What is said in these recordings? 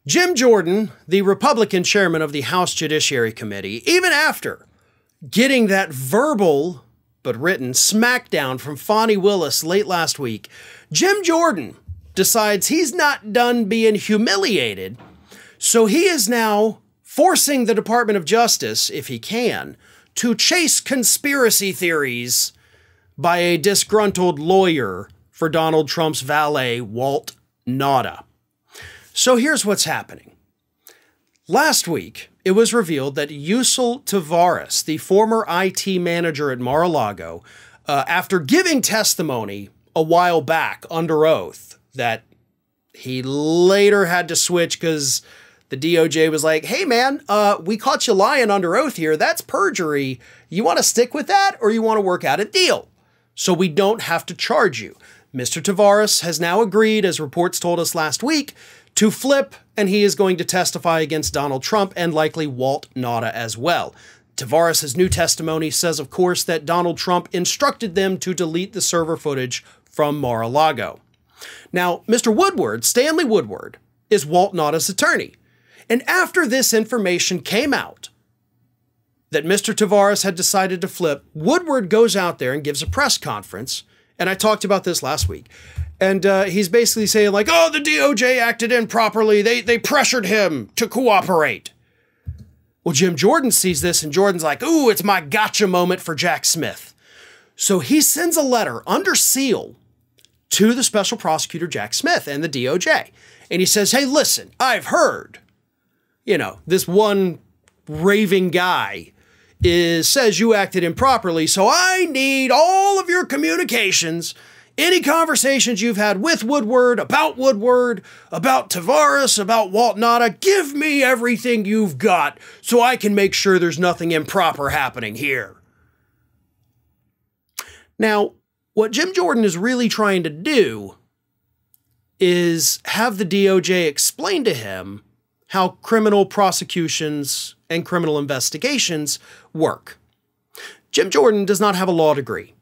Jim Jordan, the Republican chairman of the House Judiciary Committee, even after getting that verbal but written smackdown from Fannie Willis late last week, Jim Jordan decides he's not done being humiliated, so he is now forcing the Department of Justice, if he can, to chase conspiracy theories by a disgruntled lawyer for Donald Trump's valet, Walt Nada. So here's what's happening. Last week, it was revealed that Tavares, the former IT manager at Mar-a-Lago, after giving testimony a while back under oath that he later had to switch because the DOJ was like, hey man, we caught you lying under oath here. That's perjury. You want to stick with that or you want to work out a deal so we don't have to charge you? Mr. Tavares has now agreed, as reports told us last week, to flip, and he is going to testify against Donald Trump and likely Walt Nada as well. Tavares' new testimony says, of course, that Donald Trump instructed them to delete the server footage from Mar-a-Lago. Now, Mr. Woodward, Stanley Woodward, is Walt Nada's attorney. And after this information came out that Mr. Tavares had decided to flip, Woodward goes out there and gives a press conference, and I talked about this last week. And he's basically saying like, oh, the DOJ acted improperly. They pressured him to cooperate. Well, Jim Jordan sees this and Jordan's like, ooh, it's my gotcha moment for Jack Smith. So he sends a letter under seal to the special prosecutor, Jack Smith, and the DOJ. And he says, hey, listen, I've heard, this one raving guy says you acted improperly. So I need all of your communications, any conversations you've had with Woodward, about Tavares, about Walt Nada. Give me everything you've got so I can make sure there's nothing improper happening here. Now, what Jim Jordan is really trying to do is have the DOJ explain to him how criminal prosecutions and criminal investigations work. Jim Jordan does not have a law degree.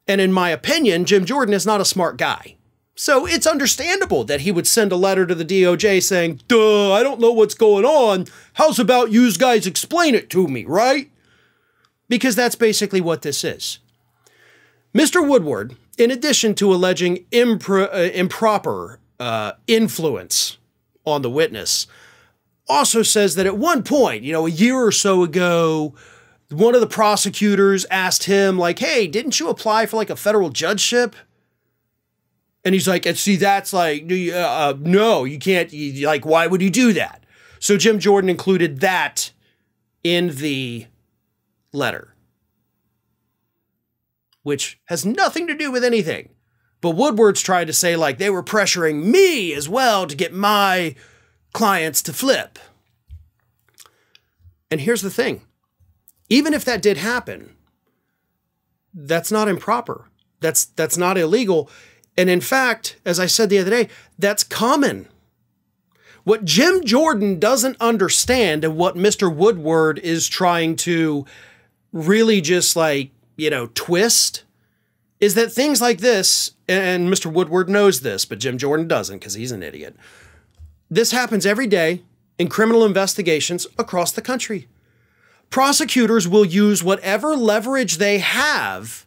And in my opinion, Jim Jordan is not a smart guy. So it's understandable that he would send a letter to the DOJ saying, duh, I don't know what's going on. How's about you guys explain it to me, right? Because that's basically what this is. Mr. Woodward, in addition to alleging improper influence on the witness, also says that at one point, a year or so ago, one of the prosecutors asked him, like, hey, didn't you apply for like a federal judgeship? And he's like, and see, that's like, no, you can't, why would you do that? So Jim Jordan included that in the letter, which has nothing to do with anything. But Woodward's tried to say, like, they were pressuring me as well to get my clients to flip. And here's the thing. Even if that did happen, that's not improper. That's not illegal. And in fact, as I said the other day, that's common. What Jim Jordan doesn't understand and what Mr. Woodward is trying to really just twist is that things like this, and Mr. Woodward knows this, but Jim Jordan doesn't because he's an idiot. This happens every day in criminal investigations across the country. Prosecutors will use whatever leverage they have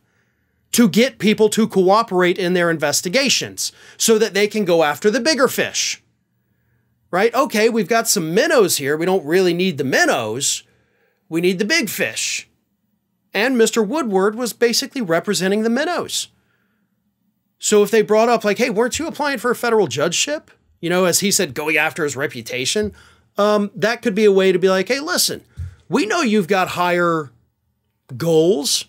to get people to cooperate in their investigations so that they can go after the bigger fish, right? Okay, we've got some minnows here. We don't really need the minnows. We need the big fish. And Mr. Woodward was basically representing the minnows. So if they brought up like, hey, weren't you applying for a federal judgeship? As he said, going after his reputation, that could be a way to be like, hey, listen, we know you've got higher goals.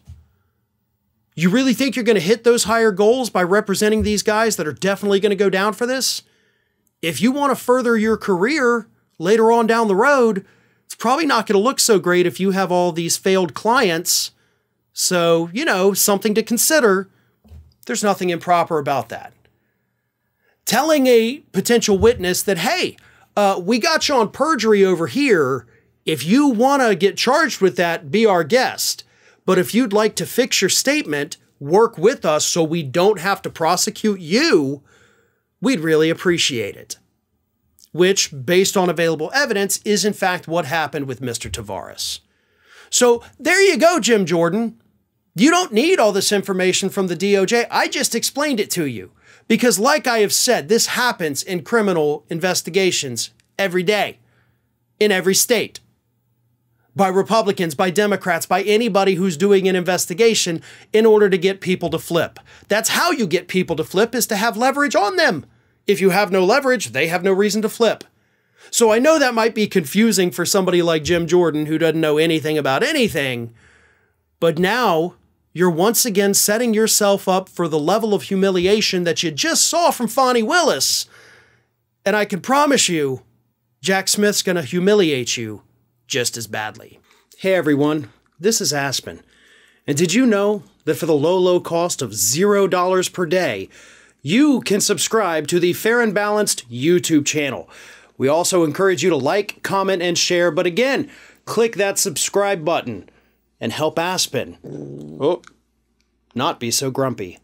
You really think you're going to hit those higher goals by representing these guys that are definitely going to go down for this? If you want to further your career later on down the road, it's probably not going to look so great if you have all these failed clients. So, something to consider. There's nothing improper about that. Telling a potential witness that, hey, we got you on perjury over here. If you want to get charged with that, be our guest. But if you'd like to fix your statement, work with us so we don't have to prosecute you, we'd really appreciate it. which, based on available evidence, is in fact what happened with Mr. Tavares. So there you go, Jim Jordan. You don't need all this information from the DOJ. I just explained it to you. Because like I have said, this happens in criminal investigations every day, in every state. By Republicans, by Democrats, by anybody who's doing an investigation in order to get people to flip. That's how you get people to flip, is to have leverage on them. If you have no leverage, they have no reason to flip. So I know that might be confusing for somebody like Jim Jordan who doesn't know anything about anything, but now you're once again setting yourself up for the level of humiliation that you just saw from Fannie Willis. And I can promise you, Jack Smith's going to humiliate you just as badly. Hey everyone, this is Aspen. And did you know that for the low cost of $0 per day, you can subscribe to the Fair and Balanced YouTube channel? We also encourage you to like, comment, and share, but again, click that subscribe button and help Aspen not be so grumpy.